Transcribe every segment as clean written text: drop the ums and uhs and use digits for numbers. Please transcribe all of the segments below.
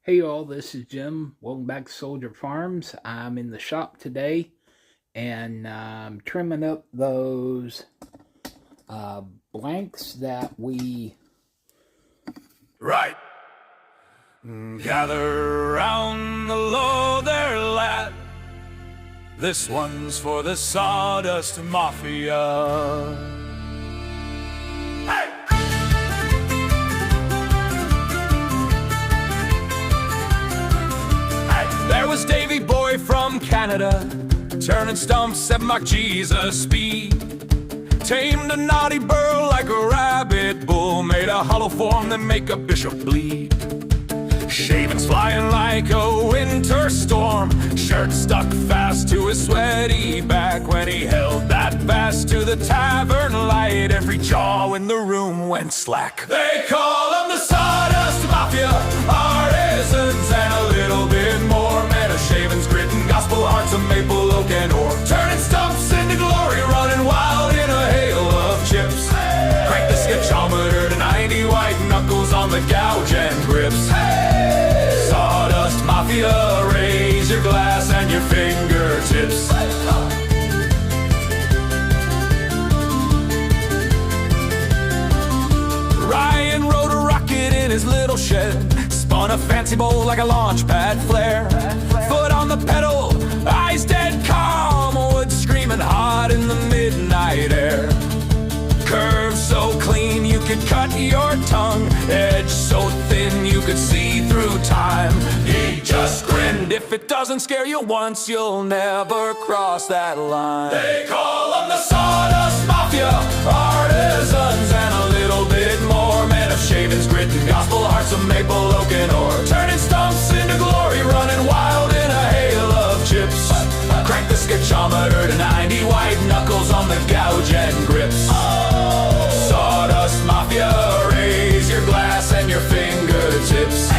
Hey all, this is Jim. Welcome back to Soldier Farms. I'm in the shop today and I'm trimming up those blanks that we... Right. Gather round the low there, lad. This one's for the Sawdust Mafia. Hey! There was Davy Boy from Canada, turning stumps 7 Mach Jesus speed. Tamed a naughty burl like a rabbit bull, made a hollow form that make a bishop bleed. Shavings flying like a winter storm, shirt stuck fast to his sweaty back. When he held that fast to the tavern light, every jaw in the room went slack. They call him the Sawdust Mafia, artisans and a little bit more. Men of shavings, grit and gospel hearts of maple, oak and ore, turning stumps into glory, running wild in a hail of chips. Crank the sketchometer to 90, white knuckles on the gouge and grips. Sawdust Mafia, raise your glass and your fingertips. Ryan rode a rocket in his little shed, spun a fancy bowl like a launch pad flare. Foot on the pedal, eyes dead calm, wood screaming hot in the midnight air. Curve so clean you could cut your tongue, edge so thin you could see through time. He just grinned. If it doesn't scare you once, you'll never cross that line. They call them the Sawdust Mafia, artisans and a little bit more. Men of shavings, grit and gospel hearts of maple, oak and ore, turning stumps into glory, running wild in a hail of chips. Crank the sketchometer to 90, white knuckles on the gouge and grips. Sawdust Mafia, raise your glass and your fingertips.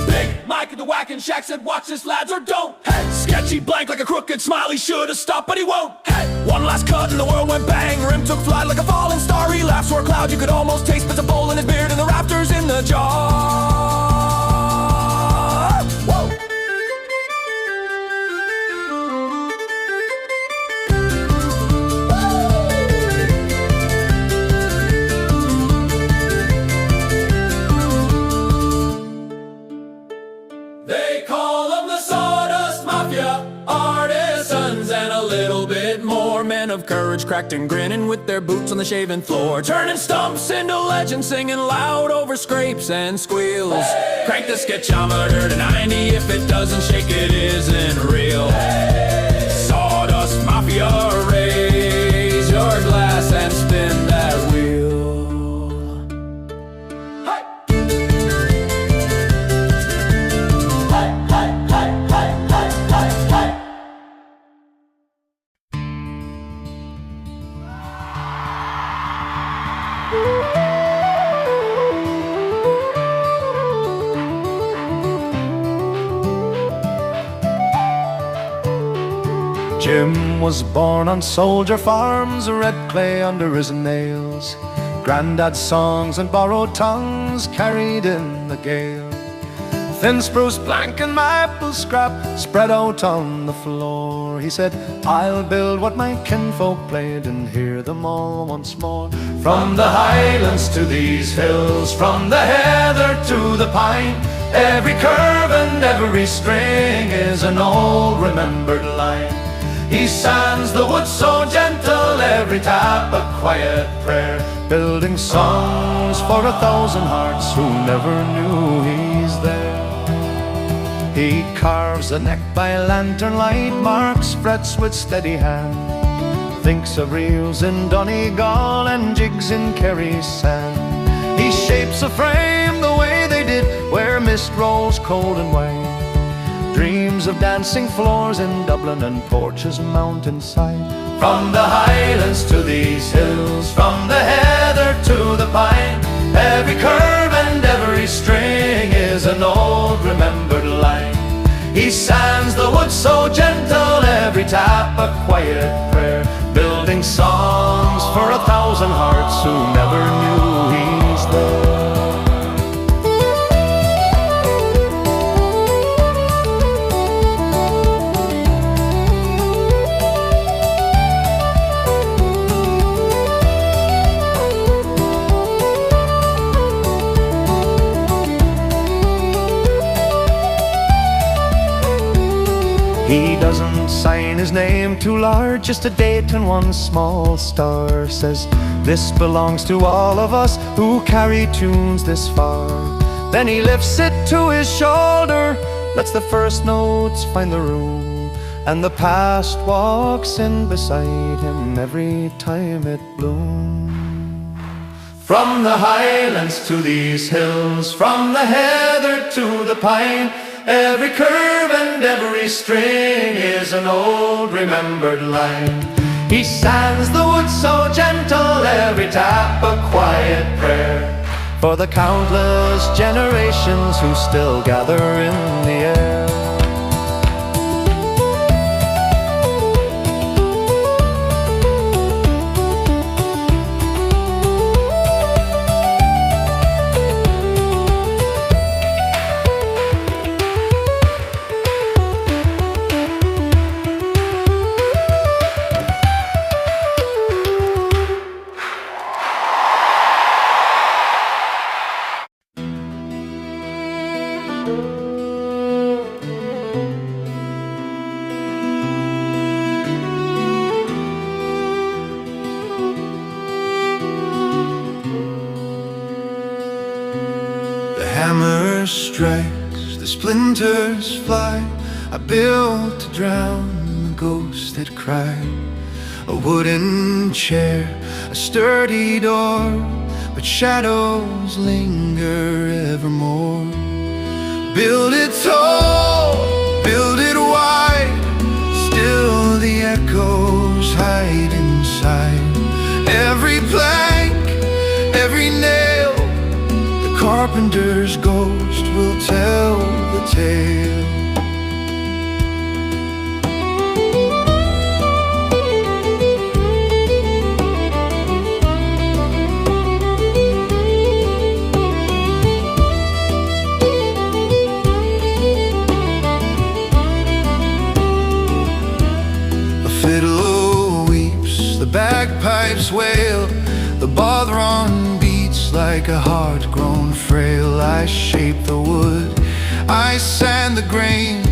Big Mike at the whacking shack said, watch this lads or don't. Hey, sketchy blank like a crooked smile, he should have stopped but he won't. Hey, one last cut and the world went bang. Rim took flight like a falling star. He laughs for a cloud you could almost taste, but a bowl in his beard and the raptors in the jar. Whoa! They call them the Sawdust Mafia, artisans and a little bit more. Men of courage, cracked and grinning with their boots on the shaven floor, turning stumps into legends, singing loud over scrapes and squeals. Hey! Crank the sketchometer to 90, if it doesn't shake it isn't real. Hey! Sawdust Mafia, raise your glass and spin that wheel. Jim was born on soldier farms, red clay under his nails. Grandad's songs and borrowed tongues carried in the gale. Thin spruce plank and maple scrap spread out on the floor. He said, I'll build what my kinfolk played and hear them all once more. From the highlands to these hills, from the heather to the pine, every curve and every string is an old remembered line. He sands the wood so gentle, every tap a quiet prayer, building songs for 1,000 hearts who never knew he's there. He carves a neck by lantern light, marks frets with steady hand, thinks of reels in Donegal and jigs in Kerry's sand. He shapes a frame the way they did where mist rolls cold and white, dreams of dancing floors in Dublin and porches mountainside. From the highlands to these hills, from the heather to the pine, every curve and every string is an old remembered line. He sands the wood so gentle, every tap a quiet prayer, building songs for 1,000 hearts who never knew he's there. He doesn't sign his name too large, just a date and one small star. Says, this belongs to all of us who carry tunes this far. Then he lifts it to his shoulder, lets the first notes find the room, and the past walks in beside him every time it blooms. From the highlands to these hills, from the heather to the pine, every curve and every string is an old remembered line. He sands the woods so gentle, every tap a quiet prayer for the countless generations who still gather in the air. The hammer strikes, the splinters fly. I built to drown the ghost that cried. A wooden chair, a sturdy door, but shadows linger evermore. Build it tall, build it wide, still the echoes hide inside. Every plank, every nail, the carpenter's ghost will tell the tale. Bagpipes wail, the bodhran beats like a heart grown frail. I shape the wood, I sand the grain,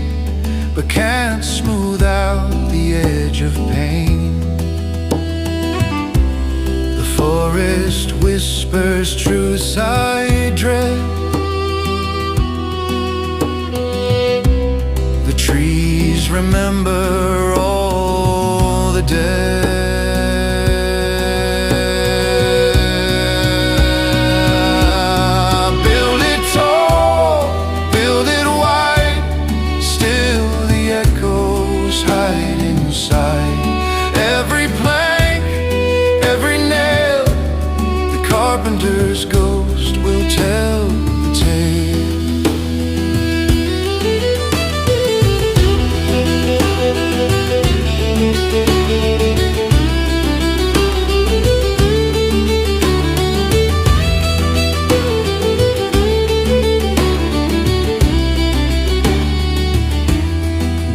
but can't smooth out the edge of pain. The forest whispers truths I dread, the trees remember all the dead. Every plank, every nail, the carpenter's ghost will tell the tale.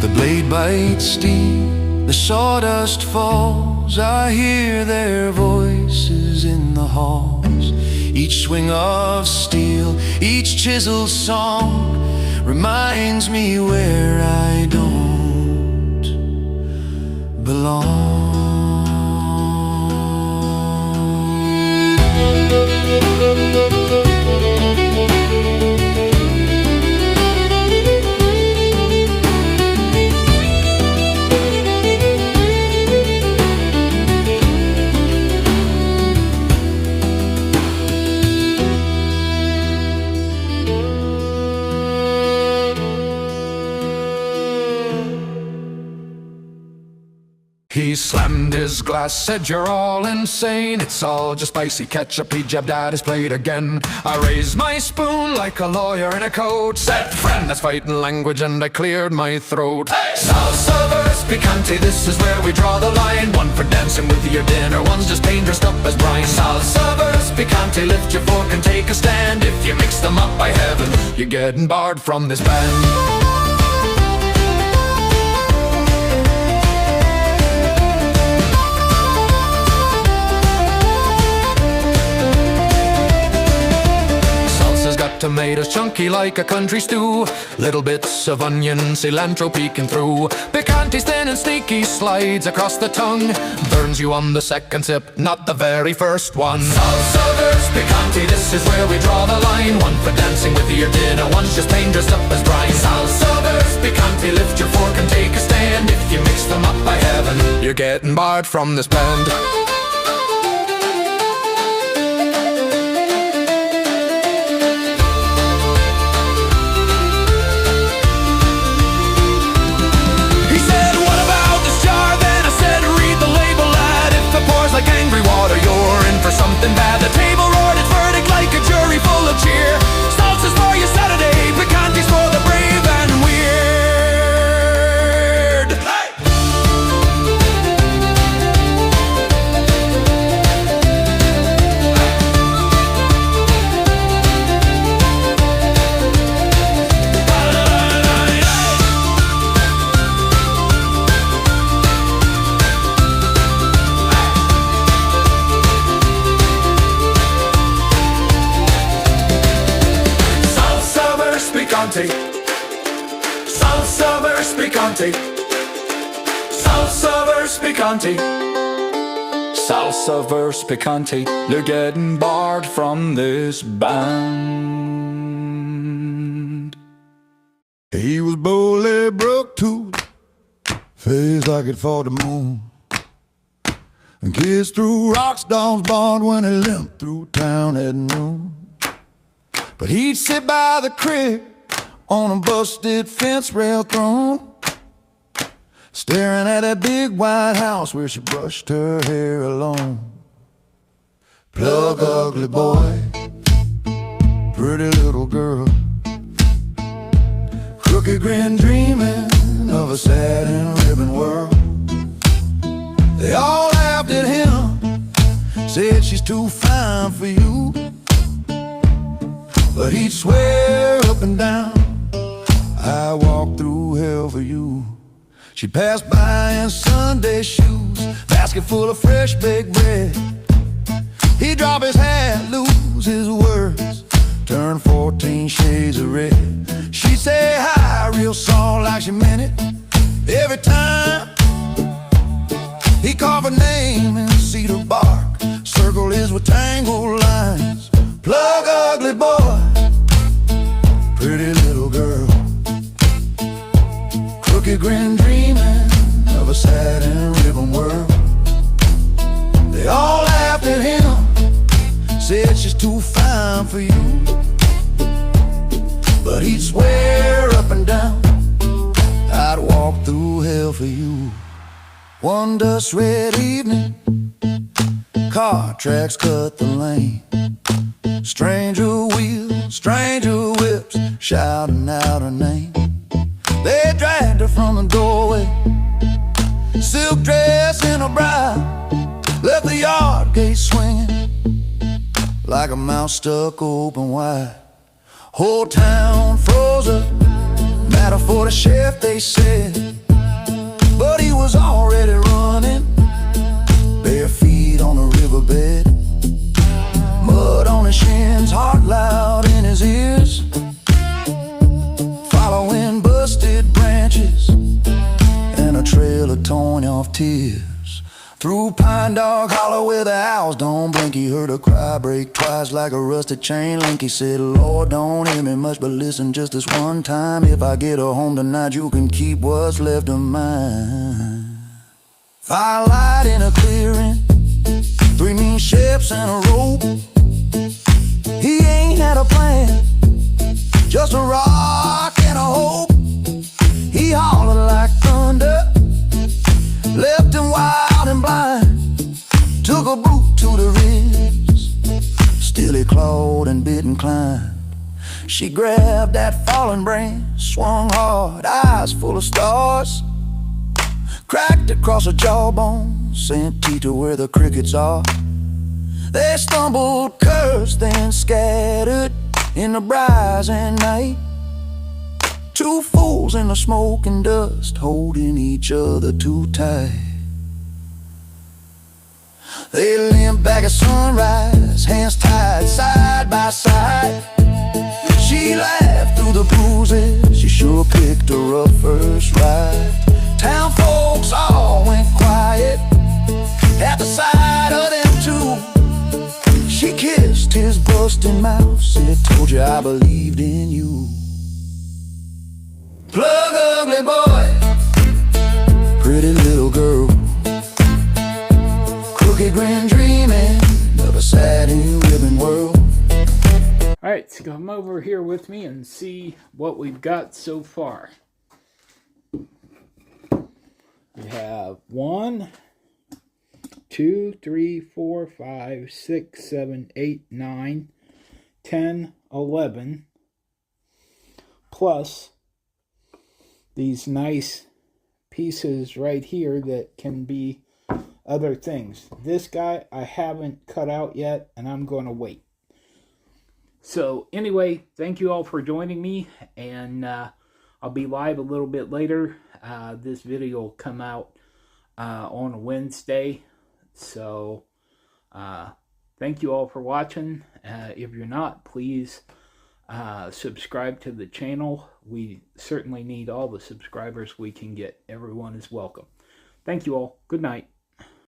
The blade bites steel, the sawdust falls, I hear their voices in the halls. Each swing of steel, each chiseled song reminds me where I don't belong. He slammed his glass, said you're all insane. It's all just spicy ketchup, he jabbed at his plate again. I raised my spoon like a lawyer in a coat, said friend, that's fighting language, and I cleared my throat. Hey! Salsa verse picante, this is where we draw the line. One for dancing with your dinner, one's just plain dressed up as Brian. Salsa verse picante, lift your fork and take a stand. If you mix them up, by heaven, you're getting barred from this band. Tomatoes chunky like a country stew, little bits of onion, cilantro peeking through. Picante's thin and sneaky, slides across the tongue, burns you on the second sip, not the very first one. Salsa verse picante, this is where we draw the line. One for dancing with your dinner, one's just plain dressed up as Brian. Salsa verse picante, lift your fork and take a stand. If you mix them up, by heaven, you're getting barred from this band. Like angry water, you're in for something bad. The table roared its verdict like a jury full of cheer. Salsa's for your Saturday, picante's for the brave and weird. Hey! Salsa verse picante, salsa verse picante, salsa verse picante. They're getting barred from this band. He was bully brook tooth, face like it fought the moon, and kids threw rocks down his barn when he limped through town at noon. But he'd sit by the creek on a busted fence rail throne, staring at that big white house where she brushed her hair alone. Plug ugly boy, pretty little girl, crooked grin dreaming of a satin ribbon world. They all laughed at him, said she's too fine for you, but he'd swear up and down, I walked through hell for you. She passed by in Sunday shoes, basket full of fresh baked bread. He'd drop his hat, lose his words, turn 14 shades of red. She'd say hi real soft like she meant it every time. He'd carve her name in cedar bark, circle his with tangled lines. Plug ugly boy, pretty little girl, crooked grin dreaming of a satin ribbon world. They all laughed at him, said she's too fine for you, but he'd swear up and down, I'd walk through hell for you. One dust red evening, car tracks cut the lane. Stranger wheels, stranger whips, shouting out her name. They dragged her from the doorway, silk dress in her brow, left the yard gate swinging like a mouth stuck open wide. Whole town froze up, matter for the chef they said, but he was already running, bare feet on the riverbed, mud on his shins, heart loud in his ears, following busted branches and a trail of torn off tears. Through Pine Dog Hollow where the owls don't blink, he heard a cry break twice like a rusted chain link. He said, Lord, don't hear me much, but listen just this one time. If I get her home tonight, you can keep what's left of mine. Firelight in a clearing, 3 mean ships and a rope. He ain't had a plan, just a rock and a hope. He hollered like thunder, left him wild and blind, took a boot to the ribs, still he clawed and bit and climbed. She grabbed that fallen branch, swung hard, eyes full of stars, cracked across her jawbone, sent teeth to where the crickets are. They stumbled, cursed, then scattered in the brazen night. Two fools in the smoke and dust, holding each other too tight. They limped back at sunrise, hands tied side by side. She laughed through the bruises, she sure picked her up first ride. Town folks all went quiet at the sight of them two. She kissed his busting mouth, said, "Told you I believed in you." Plug ugly boy, pretty little girl, crooked grin dreaming of a satin ribbon world. Alright, so come over here with me and see what we've got so far. We have 1, 2, 3, 4, 5, 6, 7, 8, 9, 10, 11, plus these nice pieces right here that can be other things. This guy I haven't cut out yet, and I'm going to wait. So anyway, thank you all for joining me, and I'll be live a little bit later. This video will come out on a Wednesday. So thank you all for watching. If you're not, please subscribe to the channel. We certainly need all the subscribers we can get. Everyone is welcome. Thank you all. Good night.